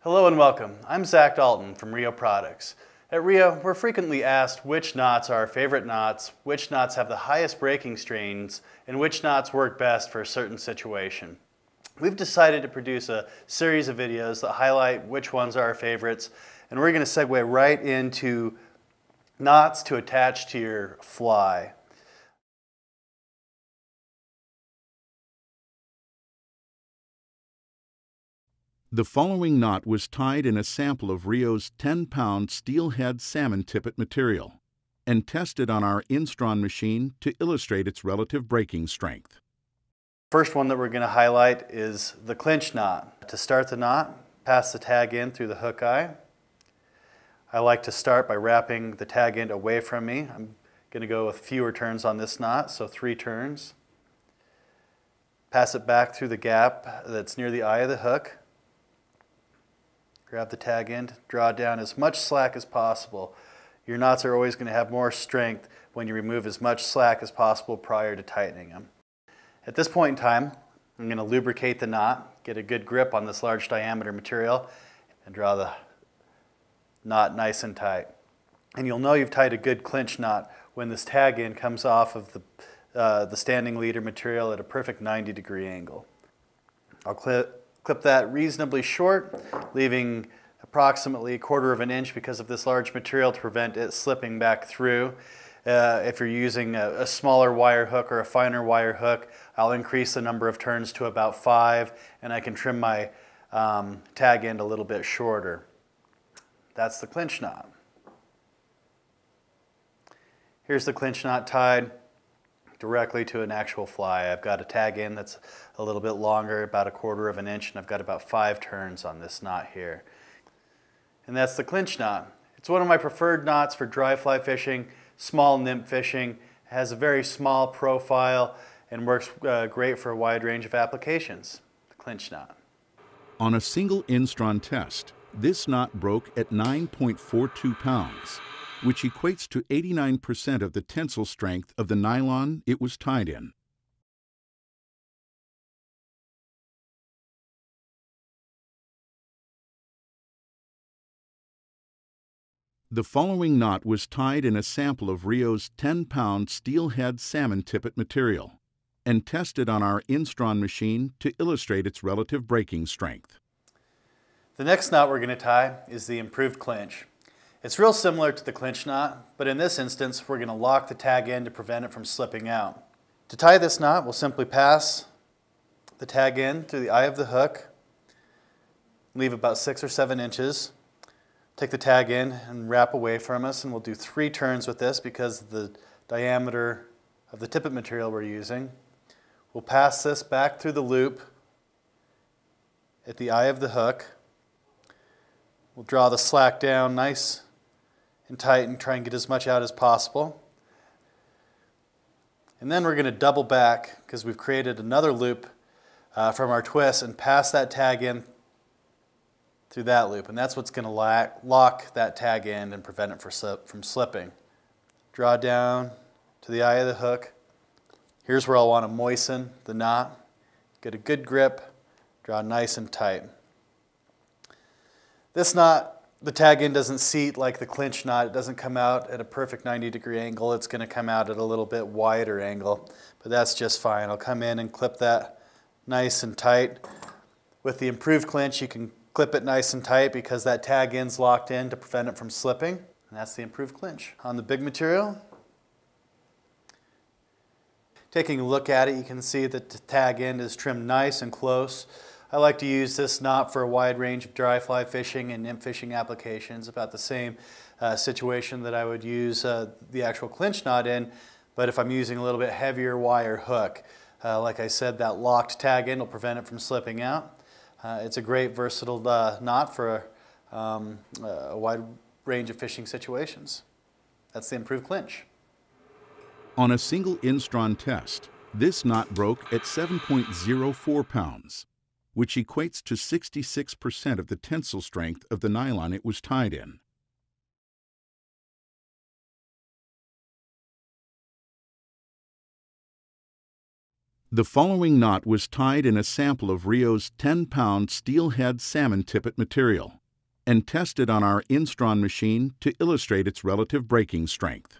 Hello and welcome. I'm Zach Dalton from RIO Products. At RIO, we're frequently asked which knots are our favorite knots, which knots have the highest breaking strains, and which knots work best for a certain situation. We've decided to produce a series of videos that highlight which ones are our favorites, and we're going to segue right into knots to attach to your fly. The following knot was tied in a sample of RIO's 10-pound Steelhead salmon tippet material and tested on our Instron machine to illustrate its relative breaking strength. First one that we're going to highlight is the clinch knot. To start the knot, pass the tag end through the hook eye. I like to start by wrapping the tag end away from me. I'm going to go with fewer turns on this knot, so 3 turns. Pass it back through the gap that's near the eye of the hook. Grab the tag end, draw down as much slack as possible. Your knots are always going to have more strength when you remove as much slack as possible prior to tightening them. At this point in time, I'm going to lubricate the knot, get a good grip on this large diameter material, and draw the knot nice and tight. And you'll know you've tied a good clinch knot when this tag end comes off of the standing leader material at a perfect 90-degree angle. I'll clip that reasonably short, leaving approximately 1/4 of an inch because of this large material to prevent it slipping back through. If you're using a smaller wire hook or a finer wire hook, I'll increase the number of turns to about 5, and I can trim my tag end a little bit shorter. That's the clinch knot. Here's the clinch knot tied directly to an actual fly. I've got a tag end that's a little bit longer, about 1/4 of an inch, and I've got about 5 turns on this knot here. And that's the clinch knot. It's one of my preferred knots for dry fly fishing, small nymph fishing. It has a very small profile and works great for a wide range of applications. The clinch knot. On a single Instron test, this knot broke at 9.42 pounds, which equates to 89% of the tensile strength of the nylon it was tied in. The following knot was tied in a sample of RIO's 10-pound Steelhead salmon tippet material and tested on our Instron machine to illustrate its relative breaking strength. The next knot we're going to tie is the improved clinch. It's real similar to the clinch knot, but in this instance we're going to lock the tag end to prevent it from slipping out. To tie this knot, we'll simply pass the tag end through the eye of the hook, leave about 6 or 7 inches, take the tag end and wrap away from us, and we'll do 3 turns with this because of the diameter of the tippet material we're using. We'll pass this back through the loop at the eye of the hook. We'll draw the slack down nice and tight and try and get as much out as possible. And then we're going to double back because we've created another loop from our twist and pass that tag in through that loop. And that's what's going to lock that tag end and prevent it from slipping. Draw down to the eye of the hook. Here's where I'll want to moisten the knot. Get a good grip, draw nice and tight. This knot, the tag end doesn't seat like the clinch knot. It doesn't come out at a perfect 90-degree angle. It's going to come out at a little bit wider angle, but that's just fine. I'll come in and clip that nice and tight. With the improved clinch, you can clip it nice and tight because that tag end's locked in to prevent it from slipping. And that's the improved clinch. On the big material, taking a look at it, you can see that the tag end is trimmed nice and close. I like to use this knot for a wide range of dry fly fishing and nymph fishing applications, about the same situation that I would use the actual clinch knot in, but if I'm using a little bit heavier wire hook. Like I said, that locked tag end will prevent it from slipping out. It's a great versatile knot for a wide range of fishing situations. That's the improved clinch. On a single Instron test, this knot broke at 7.04 pounds, which equates to 66% of the tensile strength of the nylon it was tied in. The following knot was tied in a sample of RIO's 10-pound steelhead salmon tippet material and tested on our Instron machine to illustrate its relative breaking strength.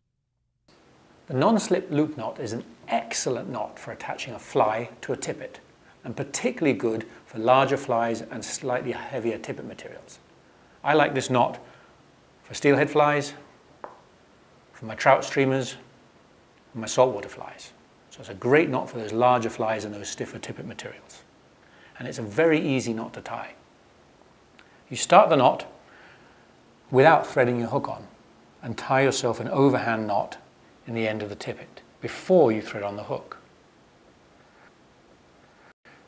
The non-slip loop knot is an excellent knot for attaching a fly to a tippet, and particularly good for larger flies and slightly heavier tippet materials. I like this knot for steelhead flies, for my trout streamers, and my saltwater flies. So it's a great knot for those larger flies and those stiffer tippet materials. And it's a very easy knot to tie. You start the knot without threading your hook on and tie yourself an overhand knot in the end of the tippet before you thread on the hook.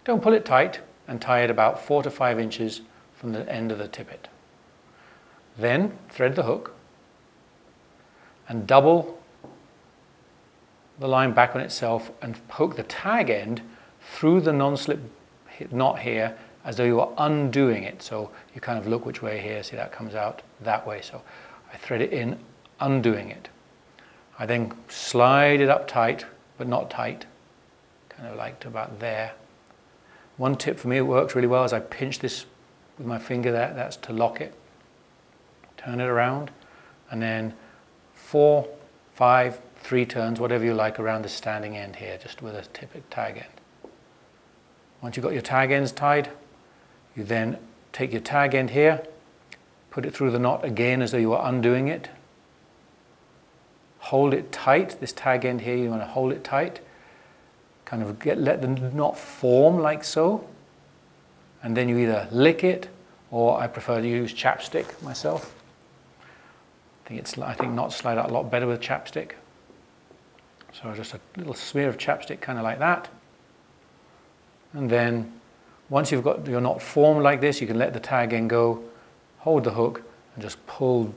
Don't pull it tight and tie it about 4 to 5 inches from the end of the tippet. Then thread the hook and double the line back on itself and poke the tag end through the non-slip knot here as though you are undoing it. So you kind of look which way here, see that comes out that way. So I thread it in, undoing it. I then slide it up tight, but not tight, kind of like to about there. One tip for me, it works really well, is I pinch this with my finger there, that's to lock it. Turn it around, and then 4, 5, 3 turns, whatever you like, around the standing end here, just with a tippet tag end. Once you've got your tag ends tied, you then take your tag end here, put it through the knot again as though you are undoing it. Hold it tight, this tag end here, you want to hold it tight. Kind of let the knot form like so. And then you either lick it, or I prefer to use chapstick myself. I think knots slide out a lot better with chapstick. So just a little smear of chapstick, kind of like that. And then once you've got your knot formed like this, you can let the tag end go, hold the hook, and just pull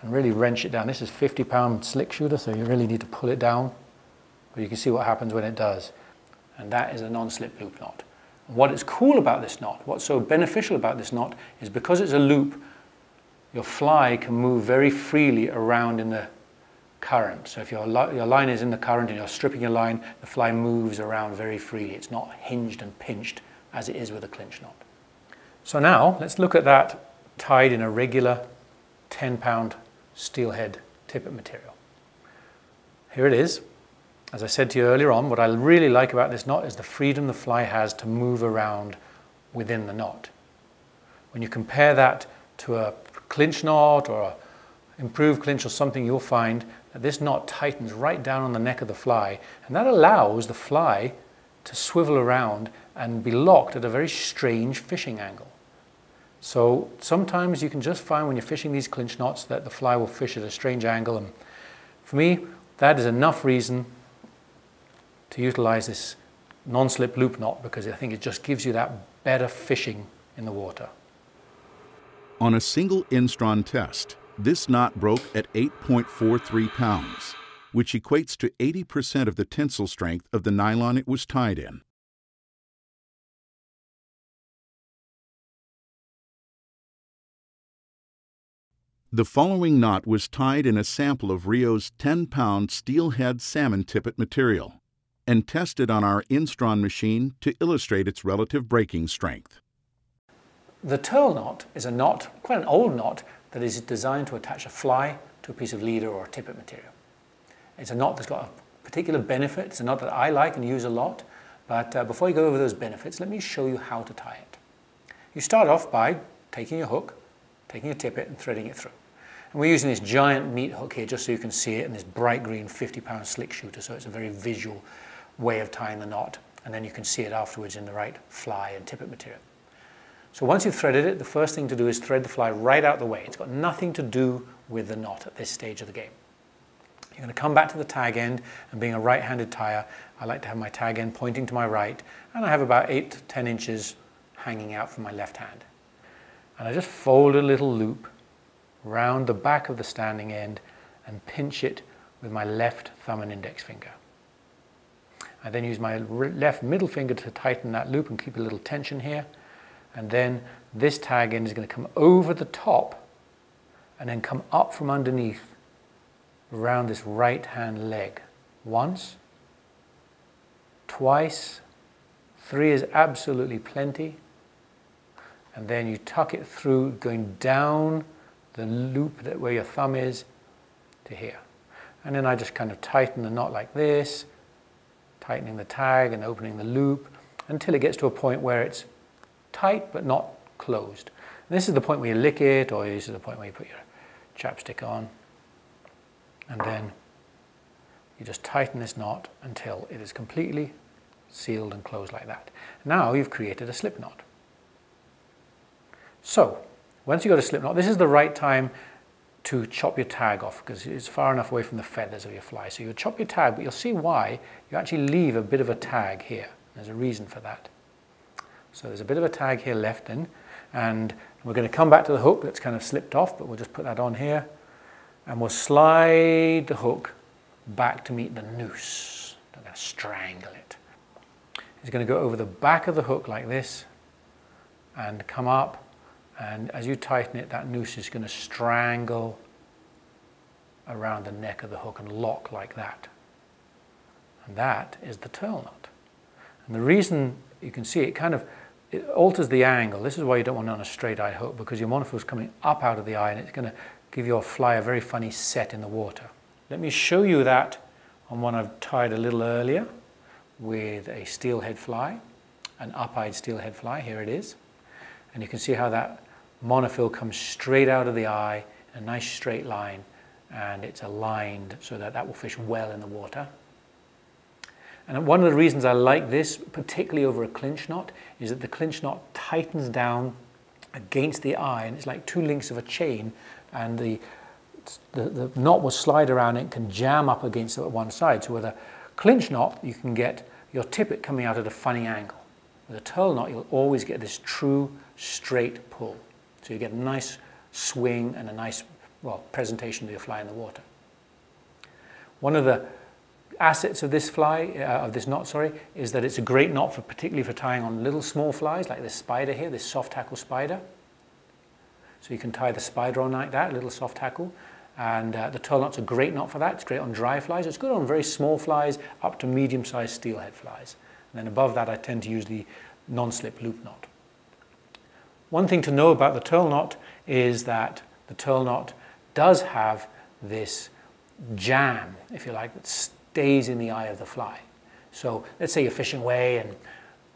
and really wrench it down. This is 50-pound slick shooter, so you really need to pull it down. But you can see what happens when it does. And that is a non-slip loop knot. And what is cool about this knot, what's so beneficial about this knot, is because it's a loop, your fly can move very freely around in the current. So if your line is in the current and you're stripping your line, the fly moves around very freely. It's not hinged and pinched as it is with a clinch knot. So now let's look at that tied in a regular 10-pound steelhead tippet material. Here it is. As I said to you earlier on, what I really like about this knot is the freedom the fly has to move around within the knot. When you compare that to a clinch knot or an improved clinch or something, you'll find that this knot tightens right down on the neck of the fly, and that allows the fly to swivel around and be locked at a very strange fishing angle. So sometimes you can just find when you're fishing these clinch knots that the fly will fish at a strange angle, and for me that is enough reason to utilize this non-slip loop knot, because I think it just gives you that better fishing in the water. On a single Instron test, this knot broke at 8.43 pounds, which equates to 80% of the tensile strength of the nylon it was tied in. The following knot was tied in a sample of RIO's 10-pound steelhead salmon tippet material and tested on our Instron machine to illustrate its relative breaking strength. The Turle knot is a knot, quite an old knot, that is designed to attach a fly to a piece of leader or tippet material. It's a knot that's got a particular benefit. It's a knot that I like and use a lot, but before you go over those benefits, let me show you how to tie it. You start off by taking your hook, taking your tippet and threading it through. And we're using this giant meat hook here just so you can see it, and this bright green 50-pound slick shooter, so it's a very visual way of tying the knot, and then you can see it afterwards in the right fly and tippet material. So once you've threaded it, the first thing to do is thread the fly right out the way. It's got nothing to do with the knot at this stage of the game. You're going to come back to the tag end, and being a right-handed tyer, I like to have my tag end pointing to my right, and I have about 8 to 10 inches hanging out from my left hand. And I just fold a little loop round the back of the standing end and pinch it with my left thumb and index finger. I then use my left middle finger to tighten that loop and keep a little tension here. And then this tag end is going to come over the top and then come up from underneath around this right hand leg. Once, twice. 3 is absolutely plenty. And then you tuck it through, going down the loop that where your thumb is to here. And then I just kind of tighten the knot like this, tightening the tag and opening the loop until it gets to a point where it's tight but not closed. And this is the point where you lick it, or this is the point where you put your chapstick on. And then you just tighten this knot until it is completely sealed and closed like that. Now you've created a slip knot. So, once you've got a slip knot, this is the right time to chop your tag off because it's far enough away from the feathers of your fly. So you'll chop your tag, but you'll see why you actually leave a bit of a tag here. There's a reason for that. So there's a bit of a tag here left in, and we're going to come back to the hook that's kind of slipped off, but we'll just put that on here, and we'll slide the hook back to meet the noose. I'm going to strangle it. It's going to go over the back of the hook like this and come up. And as you tighten it, that noose is going to strangle around the neck of the hook and lock like that. And that is the Turle knot. And the reason you can see it it alters the angle. This is why you don't want it on a straight eye hook, because your monofill is coming up out of the eye and it's going to give your fly a very funny set in the water. Let me show you that on one I've tied a little earlier with a steelhead fly, an up-eyed steelhead fly. Here it is. And you can see how that monofill comes straight out of the eye, a nice straight line, and it's aligned so that that will fish well in the water. And one of the reasons I like this, particularly over a clinch knot, is that the clinch knot tightens down against the eye, and it's like 2 links of a chain, and the knot will slide around and can jam up against one side. So with a clinch knot, you can get your tippet coming out at a funny angle. With a Turle knot, you'll always get this true straight pull. So you get a nice swing and a nice, presentation of your fly in the water. One of the assets of this knot, is that it's a great knot particularly for tying on little small flies like this spider here, this soft hackle spider. So you can tie the spider on like that, a little soft hackle. And the Turle knot's a great knot for that. It's great on dry flies. It's good on very small flies up to medium-sized steelhead flies. And then above that, I tend to use the non-slip loop knot. One thing to know about the Turle knot is that the Turle knot does have this jam, if you like, that stays in the eye of the fly. So let's say you're fishing away and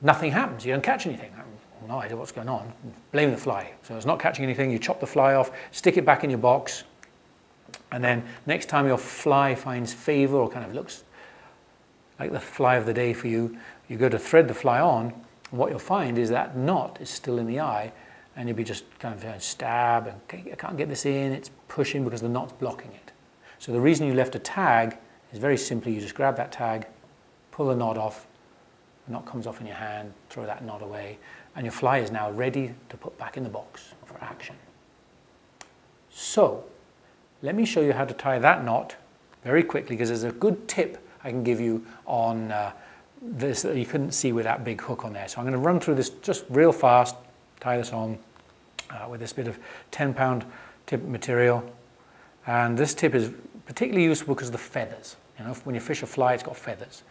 nothing happens. You don't catch anything. I have no idea what's going on. Blame the fly. So it's not catching anything. You chop the fly off, stick it back in your box, and then next time your fly finds favor or kind of looks like the fly of the day for you, you go to thread the fly on, and what you'll find is that knot is still in the eye, and you'll be just kind of stab, and I can't get this in, it's pushing because the knot's blocking it. So the reason you left a tag is very simply, you just grab that tag, pull the knot off, the knot comes off in your hand, throw that knot away, and your fly is now ready to put back in the box for action. So, let me show you how to tie that knot very quickly, because there's a good tip I can give you on this that you couldn't see with that big hook on there. So I'm going to run through this just real fast, tie this on with this bit of 10-pound tip material. And this tip is particularly useful because of the feathers. You know, when you fish a fly, it's got feathers.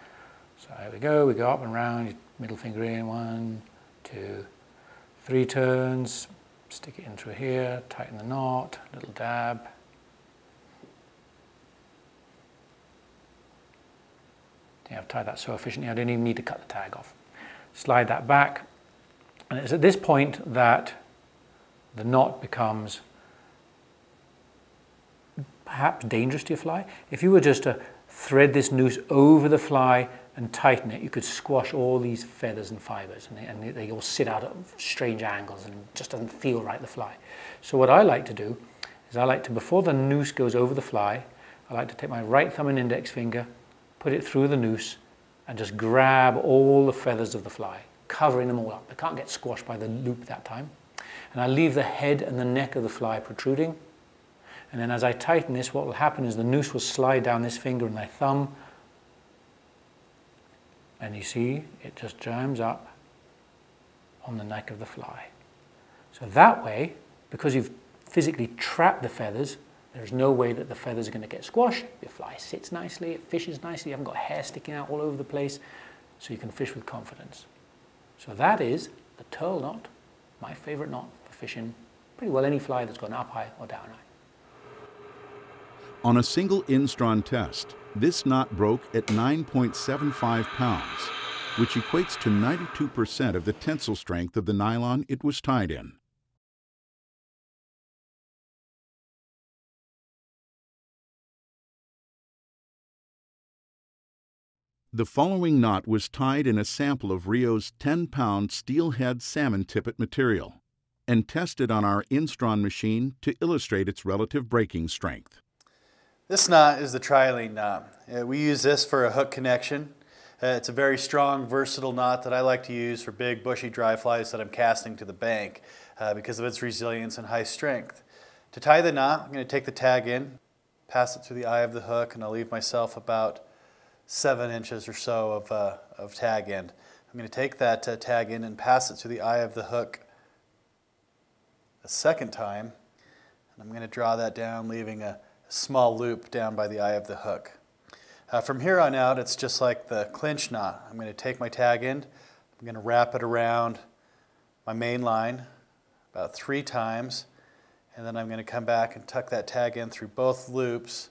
So here we go up and round, middle finger in, 1, 2, 3 turns, stick it in through here, tighten the knot, little dab. Yeah, I've tied that so efficiently I don't even need to cut the tag off. Slide that back, and it's at this point that the knot becomes perhaps dangerous to your fly. If you were just to thread this noose over the fly and tighten it, you could squash all these feathers and fibers, and they all sit out at strange angles and it just doesn't feel right, the fly. So what I like to do is before the noose goes over the fly, I like to take my right thumb and index finger, put it through the noose, and just grab all the feathers of the fly, covering them all up. They can't get squashed by the loop that time. And I leave the head and the neck of the fly protruding. And then as I tighten this, what will happen is the noose will slide down this finger and my thumb. And you see, it just jams up on the neck of the fly. So that way, because you've physically trapped the feathers, there's no way that the feathers are going to get squashed. Your fly sits nicely, it fishes nicely, you haven't got hair sticking out all over the place. so you can fish with confidence. So that is the Turle knot, my favorite knot for fishing pretty well any fly that's gone up high or down high. On a single Instron test, this knot broke at 9.75 pounds, which equates to 92% of the tensile strength of the nylon it was tied in. The following knot was tied in a sample of RIO's 10-pound steelhead salmon tippet material and tested on our Instron machine to illustrate its relative breaking strength. This knot is the Trilene knot. We use this for a hook connection. It's a very strong, versatile knot that I like to use for big, bushy dry flies that I'm casting to the bank because of its resilience and high strength. To tie the knot, I'm going to take the tag in, pass it through the eye of the hook, and I'll leave myself about 7 inches or so of tag end. I'm going to take that tag in and pass it through the eye of the hook a second time, and I'm going to draw that down, leaving a small loop down by the eye of the hook. From here on out, it's just like the clinch knot. I'm going to take my tag end, I'm going to wrap it around my main line about 3 times, and then I'm going to come back and tuck that tag in through both loops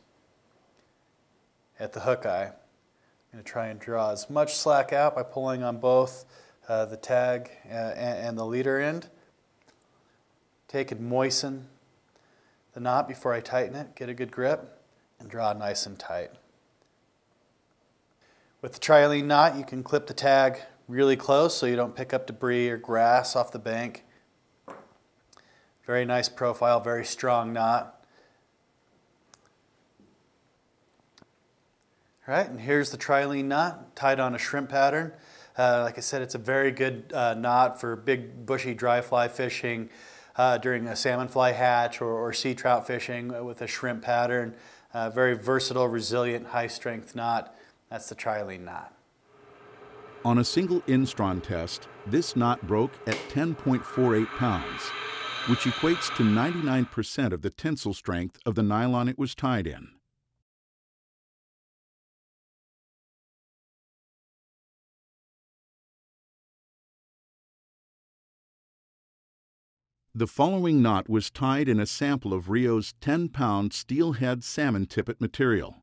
at the hook eye. I'm going to try and draw as much slack out by pulling on both the tag and the leader end. Take and moisten the knot before I tighten it, get a good grip, and draw nice and tight. With the Trilene knot, you can clip the tag really close so you don't pick up debris or grass off the bank. Very nice profile, very strong knot. All right, and here's the Trilene knot tied on a shrimp pattern. Like I said, it's a very good knot for big, bushy, dry fly fishing during a salmon fly hatch or sea trout fishing with a shrimp pattern. Very versatile, resilient, high-strength knot. That's the Trilene knot. On a single Instron test, this knot broke at 10.48 pounds, which equates to 99% of the tensile strength of the nylon it was tied in. The following knot was tied in a sample of RIO's 10-pound steelhead salmon tippet material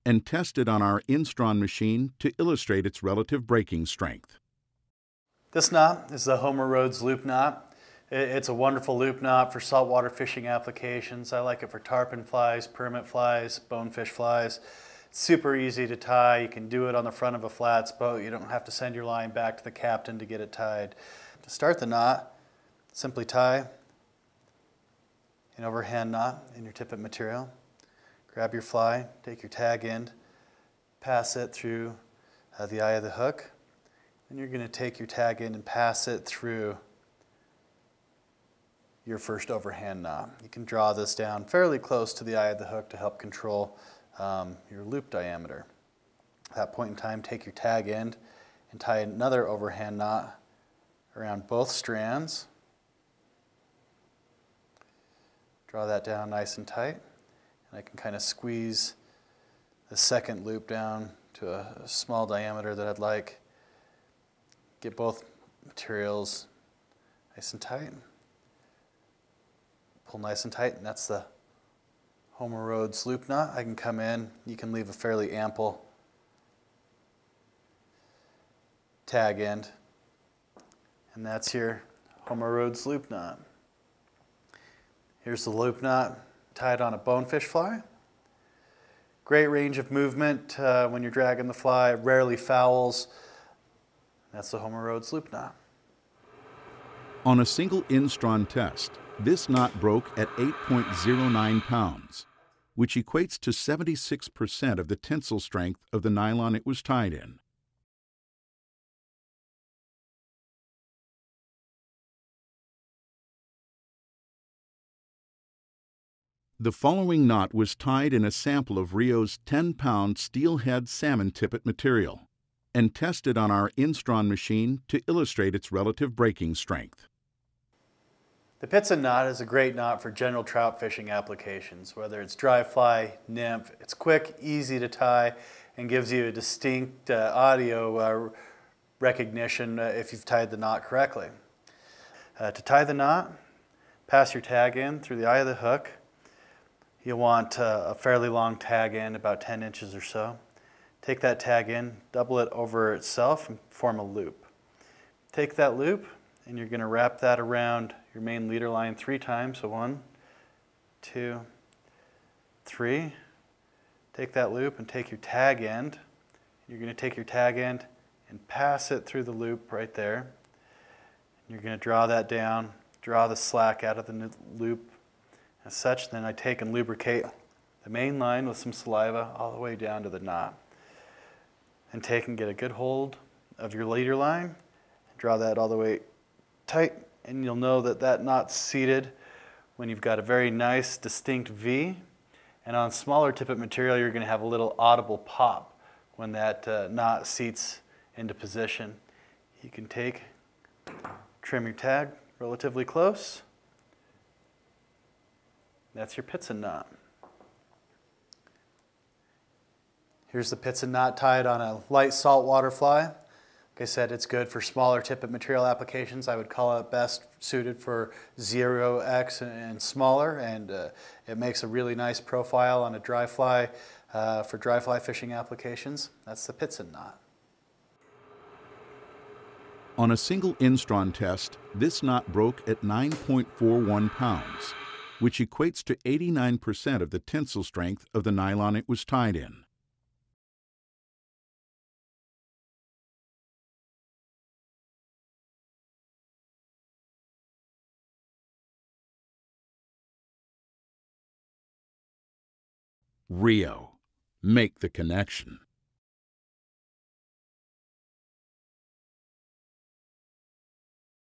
and tested on our Instron machine to illustrate its relative breaking strength. This knot is the Rhodes loop knot. It's a wonderful loop knot for saltwater fishing applications. I like it for tarpon flies, permit flies, bonefish flies. It's super easy to tie. You can do it on the front of a flats boat. You don't have to send your line back to the captain to get it tied. To start the knot, simply tie an overhand knot in your tippet material. Grab your fly, take your tag end, pass it through the eye of the hook. Then you're going to take your tag end and pass it through your first overhand knot. You can draw this down fairly close to the eye of the hook to help control your loop diameter. At that point in time, take your tag end and tie another overhand knot around both strands. Draw that down nice and tight, and I can kind of squeeze the second loop down to a small diameter that I'd like. Get both materials nice and tight. Pull nice and tight, and that's the Rhodes loop knot. I can come in, you can leave a fairly ample tag end, and that's your Rhodes loop knot. Here's the loop knot tied on a bonefish fly. Great range of movement when you're dragging the fly, rarely fouls. That's the Rhodes loop knot. On a single Instron test, this knot broke at 8.09 pounds, which equates to 76% of the tensile strength of the nylon it was tied in. The following knot was tied in a sample of RIO's 10-pound steelhead salmon tippet material and tested on our Instron machine to illustrate its relative breaking strength. The Pitzen knot is a great knot for general trout fishing applications, whether it's dry fly, nymph. It's quick, easy to tie, and gives you a distinct audio recognition if you've tied the knot correctly. To tie the knot, pass your tag in through the eye of the hook. You'll want a fairly long tag end, about 10 inches or so. Take that tag in, double it over itself, and form a loop. Take that loop, and you're going to wrap that around your main leader line 3 times. So 1, 2, 3. Take that loop and take your tag end. You're going to take your tag end and pass it through the loop right there. You're going to draw that down, draw the slack out of the loop as such. Then I take and lubricate the main line with some saliva all the way down to the knot. And take and get a good hold of your leader line, draw that all the way tight, and you'll know that that knot's seated when you've got a very nice distinct V. And on smaller tippet material, you're going to have a little audible pop when that knot seats into position. You can take, trim your tag relatively close. That's your Pitzen knot. Here's the Pitzen knot tied on a light saltwater fly. Like I said, it's good for smaller tippet material applications. I would call it best suited for 0x and smaller, and it makes a really nice profile on a dry fly for dry fly fishing applications. That's the Pitzen knot. On a single Instron test, this knot broke at 9.41 pounds, which equates to 89% of the tensile strength of the nylon it was tied in. RIO. Make the connection.